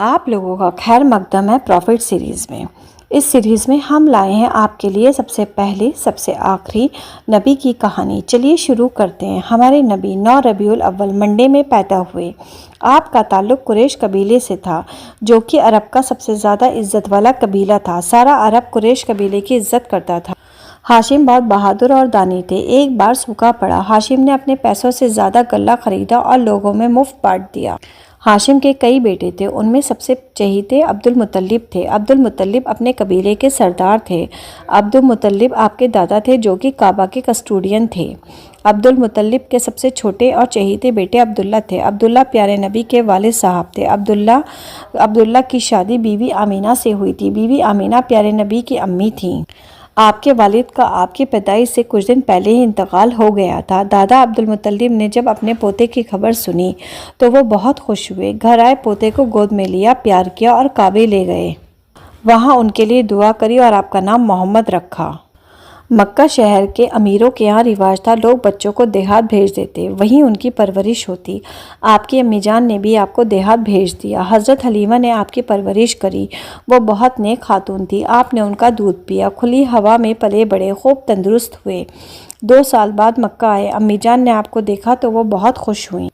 آپ لوگوں کا خیر مقدم ہے پروفٹ سیریز میں۔ اس سیریز میں ہم لائے ہیں آپ کے لیے سب سے پہلے سب سے آخری نبی کی کہانی۔ چلیے شروع کرتے ہیں۔ ہمارے نبی 9 ربیع الاول منڈے میں پیدا ہوئے۔ آپ کا تعلق قریش قبیلے سے تھا جو کہ عرب کا سب سے زیادہ عزت والا قبیلہ تھا۔ سارا عرب قریش قبیلے کی عزت کرتا تھا۔ ہاشم بہت بہادر اور دانی تھے۔ ایک بار سوکھا پڑا۔ ہاشم نے اپنے پیسوں سے زیادہ غلہ خریدا اور لوگوں میں مفت بانٹ دیا۔ ہاشم کے کئی بیٹے تھے، ان میں سب سے چہیتے عبد المطلب تھے۔ عبد المطلب اپنے قبیلے کے سردار تھے۔ عبد المطلب آپ کے دادا تھے جو کہ کعبہ کے کسٹوڈین تھے۔ عبد المطلب کے سب سے چھوٹے اور چہیتے بیٹے عبداللہ تھے۔ عبداللہ پیارے نبی کے والد صاحب تھے۔ عبداللہ کی شادی بیوی آمینہ سے ہوئی تھی۔ بیوی آمینہ پیارے نبی کی امی تھیں۔ آپ کے والد کا آپ کی پیدائش سے کچھ دن پہلے ہی انتقال ہو گیا تھا۔ دادا عبد المطلب نے جب اپنے پوتے کی خبر سنی تو وہ بہت خوش ہوئے۔ گھر آئے، پوتے کو گود میں لیا، پیار کیا اور کعبے لے گئے۔ وہاں ان کے لیے دعا کری اور آپ کا نام محمد رکھا۔ مکہ شہر کے امیروں کے یہاں رواج تھا لوگ بچوں کو دیہات بھیج دیتے، وہیں ان کی پرورش ہوتی۔ آپ کی امی جان نے بھی آپ کو دیہات بھیج دیا۔ حضرت حلیمہ نے آپ کی پرورش کری، وہ بہت نیک خاتون تھی۔ آپ نے ان کا دودھ پیا، کھلی ہوا میں پلے بڑے، خوب تندرست ہوئے۔ 2 سال بعد مکہ آئے۔ امی جان نے آپ کو دیکھا تو وہ بہت خوش ہوئیں۔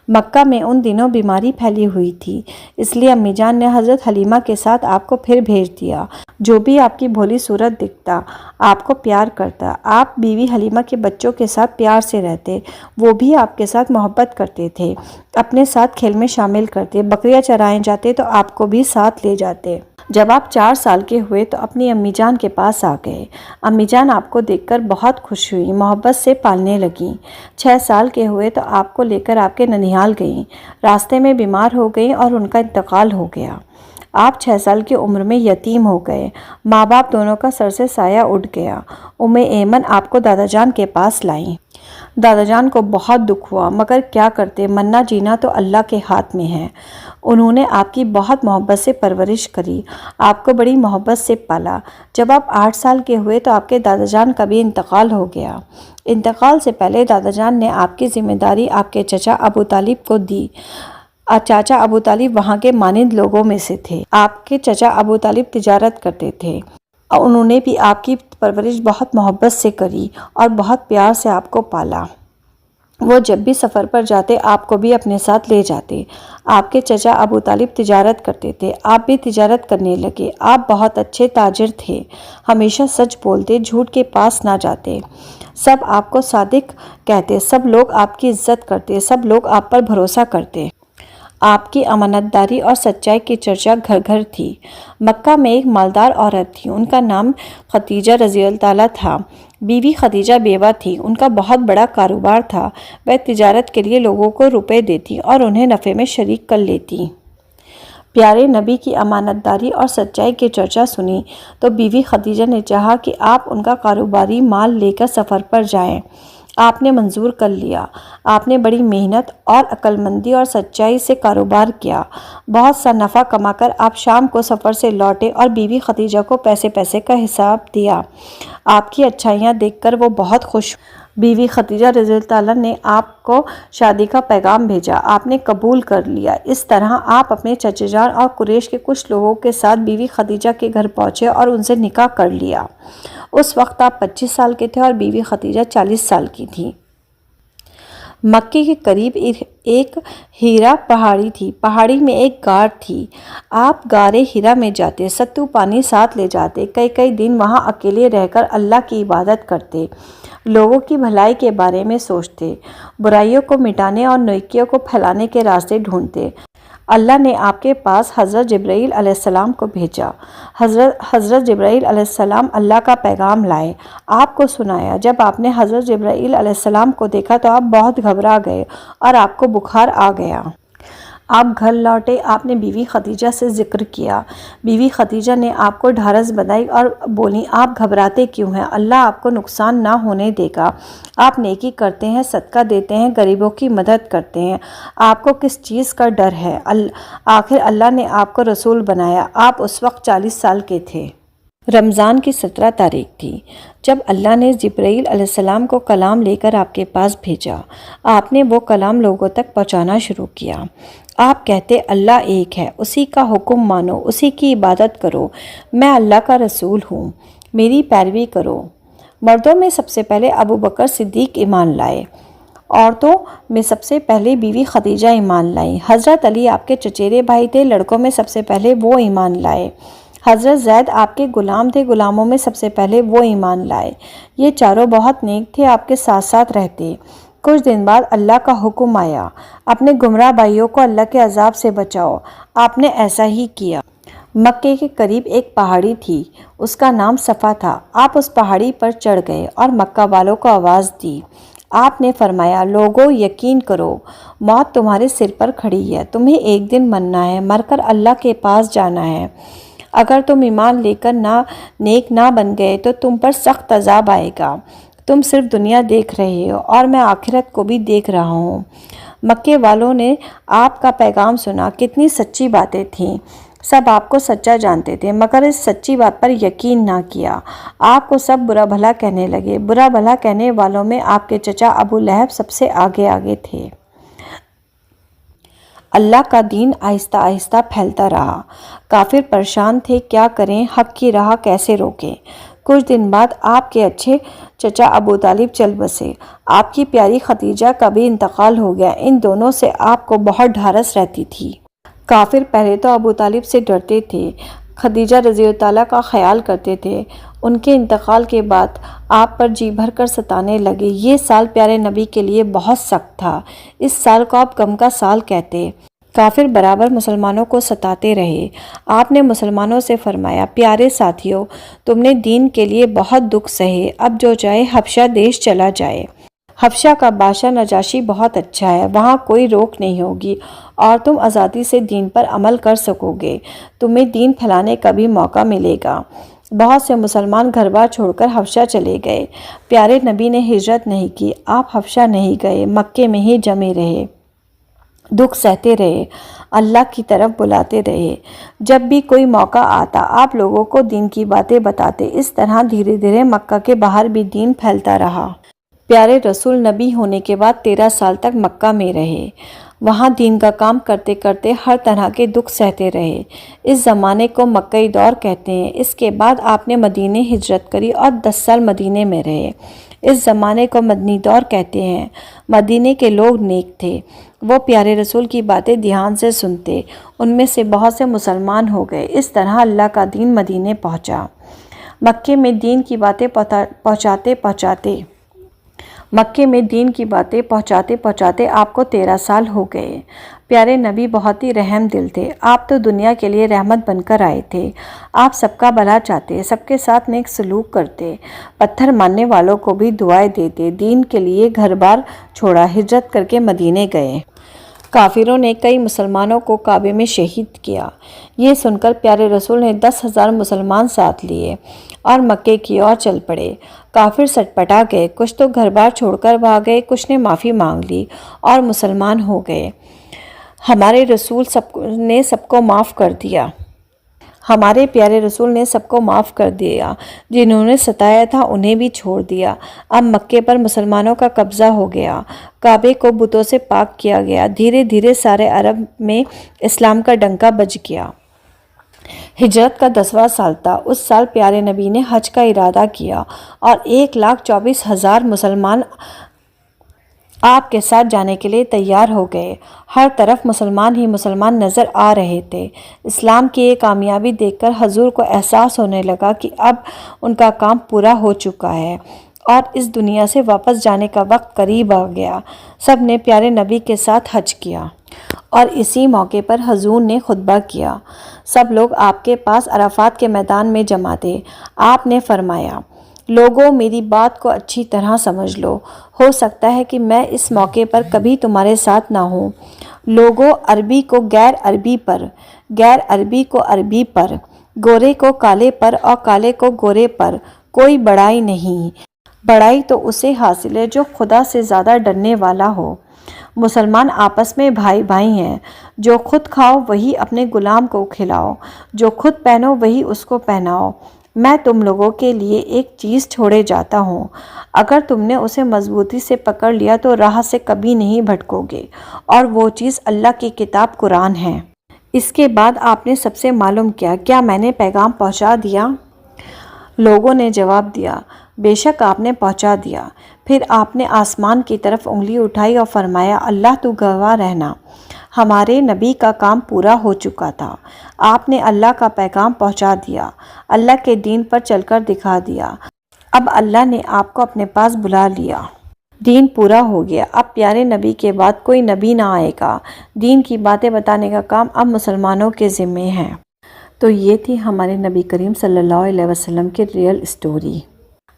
مکہ میں ان دنوں بیماری پھیلی ہوئی تھی، اس لیے امی جان نے حضرت حلیمہ کے ساتھ آپ کو پھر بھیج دیا۔ جو بھی آپ کی بھولی صورت دکھتا آپ کو پیار کرتا۔ آپ بیوی حلیمہ کے بچوں کے ساتھ پیار سے رہتے، وہ بھی آپ کے ساتھ محبت کرتے تھے، اپنے ساتھ کھیل میں شامل کرتے، بکریاں چرائے جاتے تو آپ کو بھی ساتھ لے جاتے۔ جب آپ 4 سال کے ہوئے تو اپنی امی جان کے پاس آ گئے۔ امی جان آپ کو دیکھ کر بہت خوش ہوئی، محبت سے پالنے لگیں۔ 6 سال کے ہوئے تو آپ کو لے کر آپ کے ننیال گئیں۔ راستے میں بیمار ہو گئیں اور ان کا انتقال ہو گیا۔ آپ 6 سال کی عمر میں یتیم ہو گئے۔ ماں باپ دونوں کا سر سے سایہ اٹھ گیا۔ ایمن آپ کو دادا جان کے پاس لائیں۔ دادا جان کو بہت دکھ ہوا، مگر کیا کرتے، مرنا جینا تو اللہ کے ہاتھ میں ہے۔ انہوں نے آپ کی بہت محبت سے پرورش کری، آپ کو بڑی محبت سے پالا۔ جب آپ 8 سال کے ہوئے تو آپ کے دادا جان کا بھی انتقال ہو گیا۔ انتقال سے پہلے دادا جان نے آپ کی ذمہ داری آپ کے چچا ابو طالب کو دی۔ چاچا ابو طالب وہاں کے مانند لوگوں میں سے تھے۔ آپ کے چچا ابو طالب تجارت کرتے تھے۔ انہوں نے بھی آپ کی پرورش بہت محبت سے کری اور بہت پیار سے آپ کو پالا۔ وہ جب بھی سفر پر جاتے آپ کو بھی اپنے ساتھ لے جاتے۔ آپ کے چچا ابو طالب تجارت کرتے تھے، آپ بھی تجارت کرنے لگے۔ آپ بہت اچھے تاجر تھے، ہمیشہ سچ بولتے، جھوٹ کے پاس نہ جاتے۔ سب آپ کو صادق کہتے، سب لوگ آپ کی عزت کرتے، سب لوگ آپ پر بھروسہ کرتے۔ آپ کی امانت داری اور سچائی کی چرچا گھر گھر تھی۔ مکہ میں ایک مالدار عورت تھی، ان کا نام خدیجہ رضی اللہ تعالیٰ تھا۔ بیوی خدیجہ بیوہ تھی، ان کا بہت بڑا کاروبار تھا۔ وہ تجارت کے لیے لوگوں کو روپے دیتی اور انہیں نفع میں شریک کر لیتی۔ پیارے نبی کی امانت داری اور سچائی کی چرچا سنی تو بیوی خدیجہ نے چاہا کہ آپ ان کا کاروباری مال لے کر سفر پر جائیں۔ آپ نے منظور کر لیا۔ آپ نے بڑی محنت اور عقل مندی اور سچائی سے کاروبار کیا۔ بہت سا نفع کما کر آپ شام کو سفر سے لوٹے اور بیوی خدیجہ کو پیسے کا حساب دیا۔ آپ کی اچھائیاں دیکھ کر وہ بہت خوش ہوئی۔ بیوی خدیجہ رضی اللہ تعالیٰ نے آپ کو شادی کا پیغام بھیجا، آپ نے قبول کر لیا۔ اس طرح آپ اپنے چچا جان اور قریش کے کچھ لوگوں کے ساتھ بیوی خدیجہ کے گھر پہنچے اور ان سے نکاح کر لیا۔ اس وقت آپ 25 سال کے تھے اور بیوی خدیجہ 40 سال کی تھی۔ مکے کے قریب ایک ہیرا پہاڑی تھی۔ پہاڑی میں ایک غار تھی۔ آپ غار ہیرا میں جاتے، ستو پانی ساتھ لے جاتے، کئی دن وہاں اکیلے رہ کر اللہ کی عبادت کرتے، لوگوں کی بھلائی کے بارے میں سوچتے، برائیوں کو مٹانے اور نیکیوں کو پھیلانے کے راستے ڈھونڈتے۔ اللہ نے آپ کے پاس حضرت جبرائیل علیہ السلام کو بھیجا۔ حضرت جبرائیل علیہ السلام اللہ کا پیغام لائے، آپ کو سنایا۔ جب آپ نے حضرت جبرائیل علیہ السلام کو دیکھا تو آپ بہت گھبرا گئے اور آپ کو بخار آ گیا۔ آپ گھر لوٹے، آپ نے بیوی خدیجہ سے ذکر کیا۔ بیوی خدیجہ نے آپ کو ڈھارس بندھائی اور بولی، آپ گھبراتے کیوں ہیں؟ اللہ آپ کو نقصان نہ ہونے دے گا۔ آپ نیکی کرتے ہیں، صدقہ دیتے ہیں، غریبوں کی مدد کرتے ہیں، آپ کو کس چیز کا ڈر ہے؟ آخر اللہ نے آپ کو رسول بنایا۔ آپ اس وقت 40 سال کے تھے۔ رمضان کی 17 تاریخ تھی جب اللہ نے جبرائیل علیہ السلام کو کلام لے کر آپ کے پاس بھیجا۔ آپ نے وہ کلام لوگوں تک پہنچانا شروع کیا۔ آپ کہتے اللہ ایک ہے، اسی کا حکم مانو، اسی کی عبادت کرو، میں اللہ کا رسول ہوں، میری پیروی کرو۔ مردوں میں سب سے پہلے ابو بکر صدیق ایمان لائے، عورتوں میں سب سے پہلے بیوی خدیجہ ایمان لائیں۔ حضرت علی آپ کے چچیرے بھائی تھے، لڑکوں میں سب سے پہلے وہ ایمان لائے۔ حضرت زید آپ کے غلام تھے، غلاموں میں سب سے پہلے وہ ایمان لائے۔ یہ چاروں بہت نیک تھے، آپ کے ساتھ ساتھ رہتے۔ کچھ دن بعد اللہ کا حکم آیا، اپنے گمراہ بھائیوں کو اللہ کے عذاب سے بچاؤ۔ آپ نے ایسا ہی کیا۔ مکے کے قریب ایک پہاڑی تھی، اس کا نام صفا تھا۔ آپ اس پہاڑی پر چڑھ گئے اور مکہ والوں کو آواز دی۔ آپ نے فرمایا، لوگو یقین کرو، موت تمہارے سر پر کھڑی ہے، تمہیں ایک دن مرنا ہے، مر کر اللہ کے پاس جانا ہے۔ اگر تم ایمان لے کر نیک نہ بن گئے تو تم پر سخت عذاب آئے گا۔ تم صرف دنیا دیکھ رہے ہو اور میں آخرت کو بھی دیکھ رہا ہوں۔ مکے والوں نے آپ کا پیغام سنا، کتنی سچی باتیں تھیں، سب آپ کو سچا جانتے تھے، مگر اس سچی بات پر یقین نہ کیا۔ آپ کو سب برا بھلا کہنے لگے۔ برا بھلا کہنے والوں میں آپ کے چچا ابو لہب سب سے آگے تھے۔ اللہ کا دین آہستہ آہستہ پھیلتا رہا۔ کافر پریشان تھے، کیا کریں، حق کی راہ کیسے روکیں۔ کچھ دن بعد آپ کے اچھے چچا ابو طالب چل بسے۔ آپ کی پیاری خدیجہ کا بھی انتقال ہو گیا۔ ان دونوں سے آپ کو بہت ڈھارس رہتی تھی۔ کافر پہلے تو ابو طالب سے ڈرتے تھے، خدیجہ رضی اللہ تعالیٰ کا خیال کرتے تھے۔ ان کے انتقال کے بعد آپ پر جی بھر کر ستانے لگے۔ یہ سال پیارے نبی کے لیے بہت سخت تھا۔ اس سال کو آپ غم کا سال کہتے۔ کافر برابر مسلمانوں کو ستاتے رہے۔ آپ نے مسلمانوں سے فرمایا، پیارے ساتھیوں، تم نے دین کے لیے بہت دکھ سہے، اب جو چاہے حبشہ دیش چلا جائے۔ حبشہ کا بادشاہ نجاشی بہت اچھا ہے، وہاں کوئی روک نہیں ہوگی اور تم آزادی سے دین پر عمل کر سکو گے، تمہیں دین پھیلانے کا بھی موقع ملے گا۔ بہت سے مسلمان گھر بار چھوڑ کر حبشہ چلے گئے۔ پیارے نبی نے ہجرت نہیں کی، آپ حبشہ نہیں گئے، مکے میں ہی جمے رہے، دکھ سہتے رہے، اللہ کی طرف بلاتے رہے۔ جب بھی کوئی موقع آتا آپ لوگوں کو دین کی باتیں بتاتے۔ اس طرح دھیرے دھیرے مکہ کے باہر بھی دین پھیلتا رہا۔ پیارے رسول نبی ہونے کے بعد 13 سال تک مکہ میں رہے، وہاں دین کا کام کرتے کرتے ہر طرح کے دکھ سہتے رہے۔ اس زمانے کو مکئی دور کہتے ہیں۔ اس کے بعد آپ نے مدینے ہجرت کری اور 10 سال مدینے میں رہے۔ اس زمانے کو مدنی دور کہتے ہیں۔ مدینے کے لوگ نیک تھے، وہ پیارے رسول کی باتیں دھیان سے سنتے، ان میں سے بہت سے مسلمان ہو گئے۔ اس طرح اللہ کا دین مدینے پہنچا۔ مکے میں دین کی باتیں پہنچاتے آپ کو 13 سال ہو گئے۔ پیارے نبی بہت ہی رحم دل تھے، آپ تو دنیا کے لیے رحمت بن کر آئے تھے۔ آپ سب کا بھلا چاہتے، سب کے ساتھ نیک سلوک کرتے، پتھر مارنے والوں کو بھی دعائیں دیتے، دین کے لیے گھر بار چھوڑا، ہجرت کر کے مدینے گئے۔ کافروں نے کئی مسلمانوں کو کعبے میں شہید کیا۔ یہ سن کر پیارے رسول نے 10,000 مسلمان ساتھ لیے اور مکے کی اور چل پڑے۔ کافر سٹپٹا گئے، کچھ تو گھر بار چھوڑ کر بھاگ گئے، کچھ نے معافی مانگ لی اور مسلمان ہو گئے۔ ہمارے پیارے رسول نے سب کو معاف کر دیا، جنہوں نے ستایا تھا انہیں بھی چھوڑ دیا۔ اب مکے پر مسلمانوں کا قبضہ ہو گیا، کعبے کو بتوں سے پاک کیا گیا۔ دھیرے دھیرے سارے عرب میں اسلام کا ڈنکا بج گیا۔ ہجرت کا 10واں سال تھا۔ اس سال پیارے نبی نے حج کا ارادہ کیا اور 1,24,000 مسلمان آپ کے ساتھ جانے کے لیے تیار ہو گئے۔ ہر طرف مسلمان ہی مسلمان نظر آ رہے تھے۔ اسلام کی یہ کامیابی دیکھ کر حضور کو احساس ہونے لگا کہ اب ان کا کام پورا ہو چکا ہے اور اس دنیا سے واپس جانے کا وقت قریب آ گیا۔ سب نے پیارے نبی کے ساتھ حج کیا اور اسی موقع پر حضور نے خطبہ کیا۔ سب لوگ آپ کے پاس عرفات کے میدان میں جمع تھے۔ آپ نے فرمایا، لوگوں میری بات کو اچھی طرح سمجھ لو، ہو سکتا ہے کہ میں اس موقع پر کبھی تمہارے ساتھ نہ ہوں۔ لوگوں، عربی کو غیر عربی پر، غیر عربی کو عربی پر، گورے کو کالے پر اور کالے کو گورے پر کوئی بڑائی نہیں۔ بڑائی تو اسے حاصل ہے جو خدا سے زیادہ ڈرنے والا ہو۔ مسلمان آپس میں بھائی بھائی ہیں، جو خود کھاؤ وہی اپنے غلام کو کھلاؤ، جو خود پہنو وہی اس کو پہناؤ۔ میں تم لوگوں کے لیے ایک چیز چھوڑے جاتا ہوں، اگر تم نے اسے مضبوطی سے پکڑ لیا تو راہ سے کبھی نہیں بھٹکو گے، اور وہ چیز اللہ کی کتاب قرآن ہے۔ اس کے بعد آپ نے سب سے معلوم کیا، کیا میں نے پیغام پہنچا دیا؟ لوگوں نے جواب دیا، بے شک آپ نے پہنچا دیا۔ پھر آپ نے آسمان کی طرف انگلی اٹھائی اور فرمایا، اللہ تو گواہ رہنا، ہمارے نبی کا کام پورا ہو چکا تھا، آپ نے اللہ کا پیغام پہنچا دیا، اللہ کے دین پر چل کر دکھا دیا، اب اللہ نے آپ کو اپنے پاس بلا لیا، دین پورا ہو گیا، اب پیارے نبی کے بعد کوئی نبی نہ آئے گا، دین کی باتیں بتانے کا کام اب مسلمانوں کے ذمے ہے۔ تو یہ تھی ہمارے نبی کریم صلی اللہ علیہ وسلم کی ریئل اسٹوری۔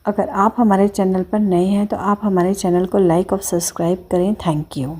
اگر آپ ہمارے چینل پر نئے ہیں تو آپ ہمارے چینل کو لائک اور سبسکرائب کریں۔ Thank you.